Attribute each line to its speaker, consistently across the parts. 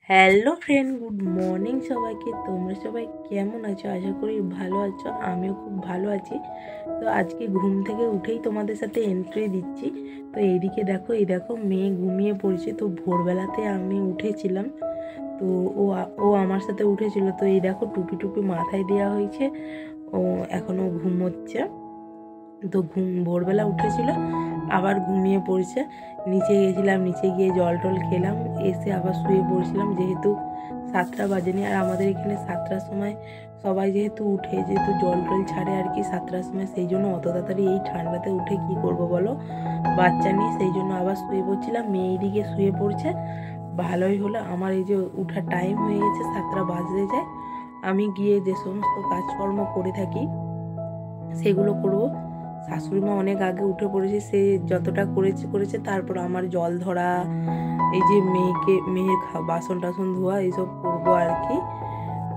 Speaker 1: Hello friend, good morning সবাইকে। তোমরা সবাই কেমন আছো? আশা করি ভালো আছো। আমিও খুব ভালো আছি। তো আজকে ঘুম থেকে উঠেই তোমাদের সাথে এন্ট্রি দিচ্ছি। তো এইদিকে দেখো, এই দেখো মেয়ে ঘুমিয়ে পড়েছে। তো ভোরবেলাতে আমি উঠেছিলাম, তো ও আমার সাথে উঠেছিল। তো এই দেখো টুপি টুপি মাথায় দেওয়া হয়েছে, ও এখনও ঘুমোচ্ছে। তো ভোরবেলা উঠেছিল, আবার ঘুমিয়ে পড়েছে। নিচে গেছিলাম, নিচে গিয়ে জল টল খেলাম, এসে আবার শুয়ে পড়েছিলাম। যেহেতু 7টা বাজেনি, আর আমাদের এখানে 7টার সময় সবাই যেহেতু উঠে, যেহেতু জল টল ছাড়ে আর কি 7টার সময়, সেই জন্য অত তাড়াতাড়ি এই ঠান্ডাতে উঠে কি করব বলো, বাচ্চা নিয়ে। সেই জন্য আবার শুয়ে পড়ছিলাম। মেয়ে দিকে শুয়ে পড়ছে, ভালোই হলো। আমার এই যে উঠার টাইম হয়ে গেছে, 7টা বাজতে যায়। আমি গিয়ে যে সমস্ত কাজকর্ম করে থাকি সেগুলো করব। শাশুড়িমা অনেক আগে উঠে পড়েছে, সে যতটা করেছে। তারপর আমার জল ধরা, এই যে মেয়ের বাসন টাসন ধোয়া, এইসব করবো আর কি।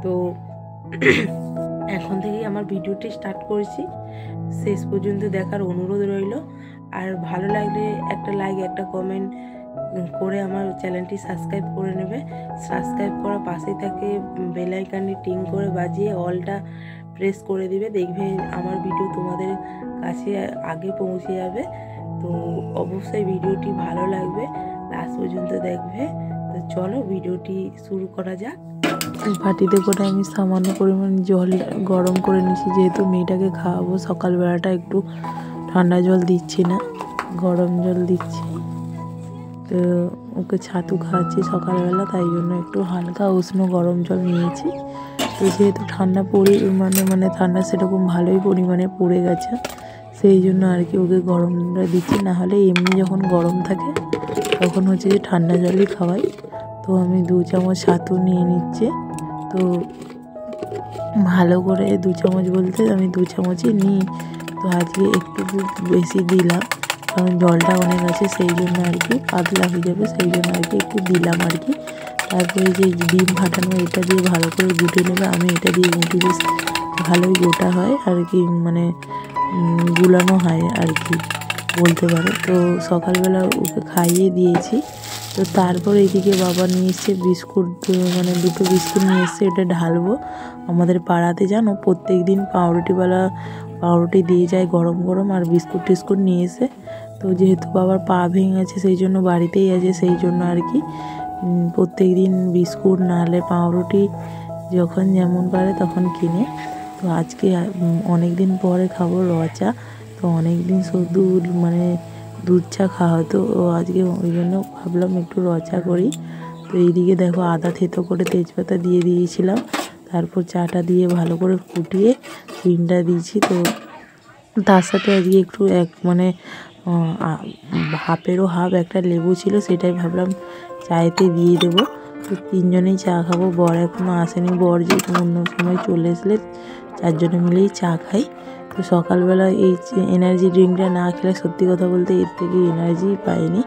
Speaker 1: তো এখন থেকেই আমার ভিডিওটি স্টার্ট করেছি, শেষ পর্যন্ত দেখার অনুরোধ রইল। আর ভালো লাগলে একটা লাইক, একটা কমেন্ট করে আমার চ্যানেলটি সাবস্ক্রাইব করে নেবে। সাবস্ক্রাইব করা পাশেই থাকে বেল আইকনটি টিং করে বাজিয়ে অলটা প্রেস করে দিবে, দেখবে আমার ভিডিও তোমাদের কাছে আগে পৌঁছে যাবে। তো অবশ্যই ভিডিওটি ভালো লাগবে, লাস্ট পর্যন্ত দেখবে। তো চলো ভিডিওটি শুরু করা যাক। বাটিতে করে আমি সামান্য পরিমাণ জল গরম করে নিচ্ছি, যেহেতু মেয়েটাকে খাওয়াবো। সকালবেলাটা একটু ঠান্ডা জল দিচ্ছি না, গরম জল দিচ্ছি। তো ওকে ছাতু খাওয়াচ্ছি সকালবেলা, তাই জন্য একটু হালকা উষ্ণ গরম জল নিয়েছি। তো যেহেতু ঠান্ডা মানে ঠান্ডা সেরকম ভালোই পরিমাণে পড়ে গেছে, সেই জন্য আর কি ওকে গরমটা দিচ্ছি। না হলে এমনি যখন গরম থাকে তখন হচ্ছে যে ঠান্ডা জলই খাওয়াই। তো আমি 2 চামচ ছাতু নিয়ে নিচ্ছি। তো ভালো করে 2 চামচ বলতে আমি 2 চামচই নিই। তো আজকে একটু বেশি দিলাম, কারণ জলটা অনেক আছে, সেই জন্য আর কি পাতলা হয়ে যাবে, সেই জন্য আর কি একটু দিলাম আর কি। তারপরে যে ডিম ফাটানো, এটা দিয়ে ভালো করে গুটে নেবে। আমি এটা দিয়ে গুটি বেশ ভালোই গোটা হয় আর কি, মানে গুলানো হয় আর কি বলতে পারো। তো সকালবেলা ওকে খাইয়ে দিয়েছি। তো তারপর এইদিকে বাবা নিয়ে এসছে বিস্কুট, মানে 2টো বিস্কুট নিয়ে এসছে, এটা ঢালবো। আমাদের পাড়াতে জানো প্রত্যেক দিন পাউরুটিওয়ালা পাউরুটি দিয়ে যায় গরম গরম, আর বিস্কুট টিস্কুট নিয়ে এসে। তো যেহেতু বাবার পা ভেঙে গেছে, সেই জন্য বাড়িতেই আছে, সেই জন্য আর কি প্রত্যেক দিন বিস্কুট নাহলে পাউরুটি যখন যেমন পারে তখন কিনে। তো আজকে অনেক দিন পরে খাবো র চা। তো অনেক দিন শুধু মানে দুধ চা খাওয়া হতো, ও আজকে ওই জন্য ভাবলাম একটু র চা করি। তো এইদিকে দেখো আদা থেতো করে তেজপাতা দিয়ে দিয়েছিলাম, তারপর চাটা দিয়ে ভালো করে ফুটিয়ে চিনিটা দিয়েছি। তো তার সাথে আজকে একটু মানে হাফেরও হাফ একটা লেবু ছিল, সেটাই ভাবলাম চায়েতে দিয়ে দেবো। তো 3জনেই চা খাবো, বর এখনও আসেনি। বর যেহেতু অন্য সময় চলে আসলে 4জনে মিলেই চা খাই। তো সকালবেলা এই এনার্জি ড্রিঙ্কটা না খেলে সত্যি কথা বলতে এর থেকে এনার্জি পাইনি।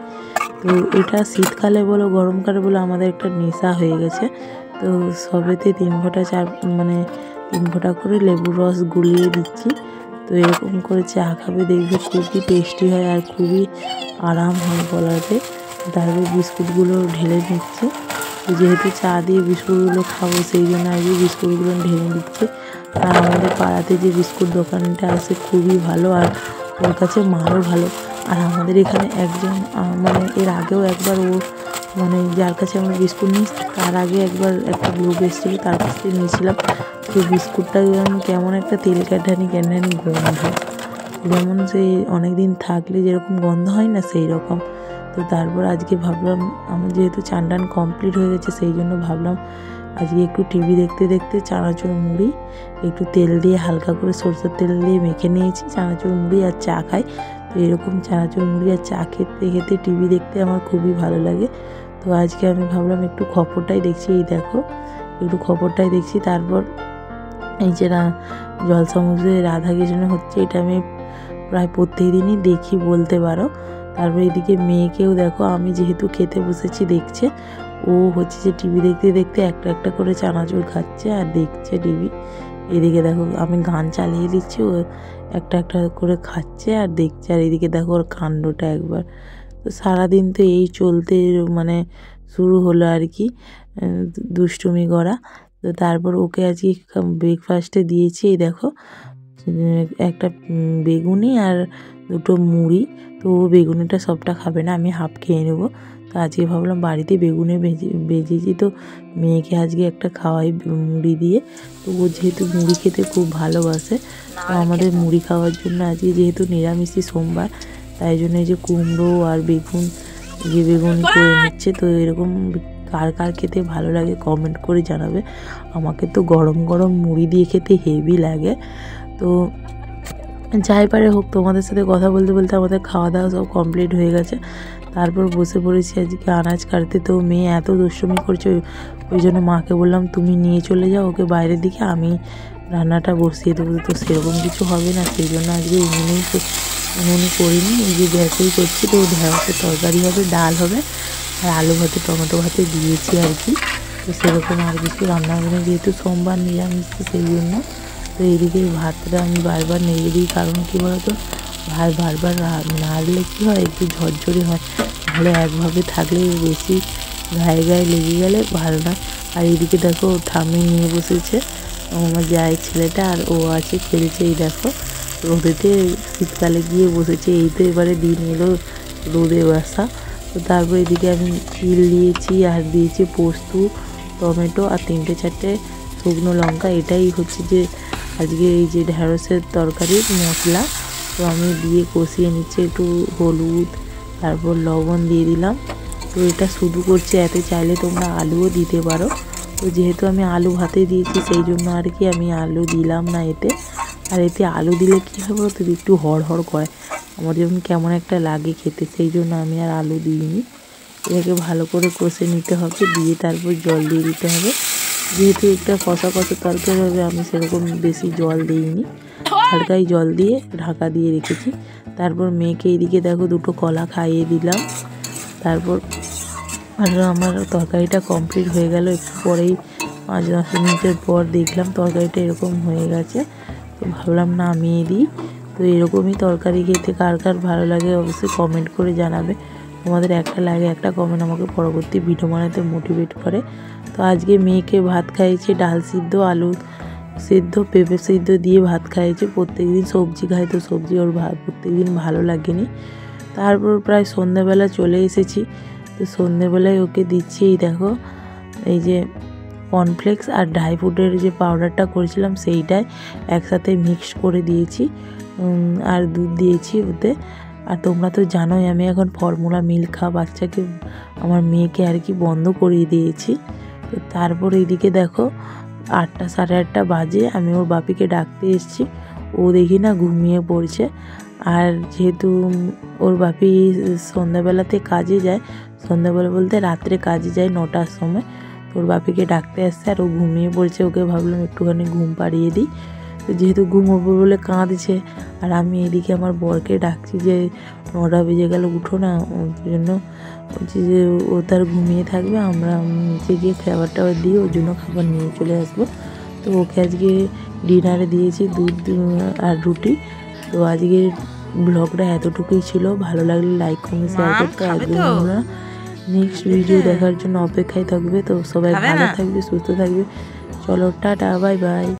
Speaker 1: তো এটা শীতকালে বলো গরমকালে বলো আমাদের একটা নেশা হয়ে গেছে। তো সবেতে 3 ফোঁটা 3 ফোঁটা করে লেবুর রস গুলিয়ে দিচ্ছি। তো এরকম করে চা খাবে, দেখবে খুবই টেস্টি হয় আর খুবই আরাম হয় গলাতে। তারপর বিস্কুটগুলো ঢেলে নিচ্ছি। তো যেহেতু চা দিয়ে বিস্কুটগুলো খাবো, সেই জন্য আগে বিস্কুটগুলো ঢেলে দিচ্ছি। আর আমাদের পাড়াতে যে বিস্কুট দোকানটা আছে খুবই ভালো, আর ওর কাছে মালও ভালো। আর আমাদের এখানে একজন মানে এর আগেও একবার ও মানে যার কাছে আমরা বিস্কুট নিই, তার আগে একবার একটা লোক এসেছিলো, তার কাছ থেকে নিয়েছিলাম। তো বিস্কুটটা কেমন একটা তেল ক্যান্ডানি গন্ধ, যেমন সেই অনেক দিন থাকলে যেরকম গন্ধ হয় না, সেই রকম। তো তারপর আজকে ভাবলাম আমার যেহেতু চান টান কমপ্লিট হয়ে গেছে, সেই জন্য ভাবলাম আজকে একটু টিভি দেখতে দেখতে চানাচুর মুড়ি একটু তেল দিয়ে হালকা করে সরষের তেল দিয়ে মেখে নিয়েছি, চানাচুর মুড়ি আর চা খাই। তো এরকম চানাচুর মুড়ি আর চা খেতে খেতে টিভি দেখতে আমার খুবই ভালো লাগে। তো আজকে আমি ভাবলাম একটু খবরটাই দেখছি, এই দেখো একটু খবরটাই দেখছি। তারপর এই যে জলসমুদ্রে রাধাকৃষ্ণ হচ্ছে, এটা আমি প্রায় প্রত্যেক দিনই দেখি বলতে পারো। তারপর এদিকে মেয়েকেও দেখো, আমি যেহেতু খেতে বসেছি দেখছে, ও হচ্ছে যে টিভি দেখতে দেখতে একটা একটা করে চানাচুর খাচ্ছে আর দেখছে টিভি। এদিকে দেখো আমি গান চালিয়ে দিচ্ছি, ও একটা একটা করে খাচ্ছে আর দেখছে। আর এদিকে দেখো ওর কাণ্ডটা একবার। তো সারাদিন তো এই চলতে মানে শুরু হলো আর কি দুষ্টুমি করা। তো তারপর ওকে আজকে ব্রেকফাস্টে দিয়েছি, এই দেখো একটা বেগুনি আর দুটো মুড়ি। তো ও বেগুনিটা সবটা খাবে না, আমি হাফ খেয়ে নেবো। তো আজকে ভাবলাম বাড়িতে বেগুনি ভেজেছি, তো মেয়েকে আজকে একটা খাওয়াই মুড়ি দিয়ে। তো ও যেহেতু মুড়ি খেতে খুব ভালোবাসে, তো আমাদের মুড়ি খাওয়ার জন্য আজকে যেহেতু নিরামিষই সোমবার, তাই জন্য এই যে কুমড়ো আর বেগুনি করে নিচ্ছে। তো এরকম কার কার খেতে ভালো লাগে কমেন্ট করে জানাবে। আমাকে তো গরম গরম মুড়ি দিয়ে খেতে হেভি লাগে। তো যাই পারে হোক, তোমাদের সাথে কথা বলতে বলতে আমাদের খাওয়া দাওয়া সব কমপ্লিট হয়ে গেছে। তারপর বসে পড়েছি আজকে আনাজ কাটতে। তো মেয়ে এত দুষ্টুমি করছে, ওই জন্য মাকে বললাম তুমি নিয়ে চলে যাও ওকে বাইরের দিকে, আমি রান্নাটা বসিয়ে দেবো। তো সেরকম কিছু হবে না, সেই জন্য আজকে উনুনে করিনি, এই যে গ্যাসেই করছি। তো ঢেঁড়সের তরকারি হবে, ডাল হবে আর আলু ভাতে টমেটো ভাতে দিয়েছি আর কি। তো সেরকম আর কিছু রান্না হবে না, যেহেতু সোমবার নিরামিষ, সেই জন্য। তো এইদিকে ভাতটা আমি বারবার নেড়ে দিই, কারণ কী বলতো ভাত বারবার নাড়লে কী হয়, একটু ঝরঝরে হয়, নাহলে একভাবে থাকলে বেশি গায়ে গায়ে লেগে গেলে ভালো না। আর এইদিকে দেখো ঠাম্মি নিয়ে বসেছে আমার জায়ের ছেলেটা, আর ও আছে খেলছে। এই দেখো রোদেতে শীতকালে গিয়ে বসেছে, এই তো এবারে দিন এলো রোদে বসা। তো তারপর এদিকে আমি তিল দিয়েছি আর দিয়েছি পোস্ত, টমেটো আর 3-4টে শুকনো লঙ্কা। এটাই হচ্ছে যে আজকে এই যে ঢেঁড়সের তরকারির মশলা। তো আমি দিয়ে কষিয়ে নিচ্ছি, একটু হলুদ তারপর লবণ দিয়ে দিলাম। তো এটা শুধু করছি, এতে চাইলে তোমরা আলুও দিতে পারো। তো যেহেতু আমি আলু ভাতে দিয়েছি, সেই জন্য আর কি আমি আলু দিলাম না এতে। আর এতে আলু দিলে কী হবে তো একটু হড়হড় করে, আমার যেমন কেমন একটা লাগে খেতে, সেই জন্য আমি আর আলু দিইনি। এটাকে ভালো করে কষে নিতে হবে, দিয়ে তারপর জল দিয়ে দিতে হবে। যেহেতু একটা কষা কষা তরকারি হবে, আমি সেরকম বেশি জল দিইনি, হালকাই জল দিয়ে ঢাকা দিয়ে রেখেছি। তারপর মেয়েকে এইদিকে দেখো দুটো কলা খাইয়ে দিলাম। তারপর আর আমার তরকারিটা কমপ্লিট হয়ে গেল। একটু পরেই 5-10 মিনিটের পর দেখলাম তরকারিটা এরকম হয়ে গেছে। তো ভাবলাম নামিয়ে দিই। তো এরকমই তরকারি খেতে কার কার ভালো লাগে অবশ্যই কমেন্ট করে জানাবে। তোমাদের একটা লাগে একটা কমেন্ট আমাকে পরবর্তী ভিডিও বানাতে মোটিভেট করে। তো আজকে মেয়েকে ভাত খাইয়েছি, ডাল সিদ্ধ, আলু সিদ্ধ, পেঁপে সিদ্ধ দিয়ে ভাত খাইয়েছি। প্রত্যেকদিন সবজি খাই, তো সবজি ওর প্রত্যেকদিন ভালো লাগেনি। তারপর প্রায় সন্ধ্যাবেলা চলে এসেছি। তো সন্ধ্যেবেলায় ওকে দিচ্ছি, এই দেখো এই যে কর্নফ্লেক্স আর ড্রাই ফ্রুটের যে পাউডারটা করেছিলাম সেইটাই একসাথে মিক্স করে দিয়েছি, আর দুধ দিয়েছি ওতে। আর তোমরা তো জানোই আমি এখন ফর্মুলা মিল্ক বাচ্চাকে আমার মেয়েকে আর কি বন্ধ করিয়ে দিয়েছি। তো তারপর এইদিকে দেখো 8টা 8:30 বাজে, আমি ওর বাপিকে ডাকতে এসেছি। ও দেখি না ঘুমিয়ে পড়ছে। আর যেহেতু ওর বাপি সন্ধ্যাবেলাতে কাজে যায়, সন্ধ্যাবেলা বলতে রাত্রে কাজে যায় 9টার সময়। তো ওর বাপিকে ডাকতে আসছে আর ও ঘুমিয়ে পড়ছে, ওকে ভাবলাম একটুখানি ঘুম পাড়িয়ে দিই। তো যেহেতু ঘুমোবো বলে কাঁদছে, আর আমি এদিকে আমার বরকে ডাকছি যে 9টা বেজে গেল উঠো না, ওর জন্য বলছি যে ও তার ঘুমিয়ে থাকবে, আমরা নিচে গিয়ে খাবার টাবার দিয়ে ওর জন্য খাবার নিয়ে চলে আসবো। তো ওকে আজকে ডিনারে দিয়েছি দুধ আর রুটি। তো আজকের ব্লগটা এতটুকুই ছিল, ভালো লাগলে লাইক কমেন্ট শেয়ার করতে একদম না। নেক্সট ভিডিও দেখার জন্য অপেক্ষায় থাকবে। তো সবাই ভালো থাকবে, সুস্থ থাকবে। চলো টাটা, বাই বাই।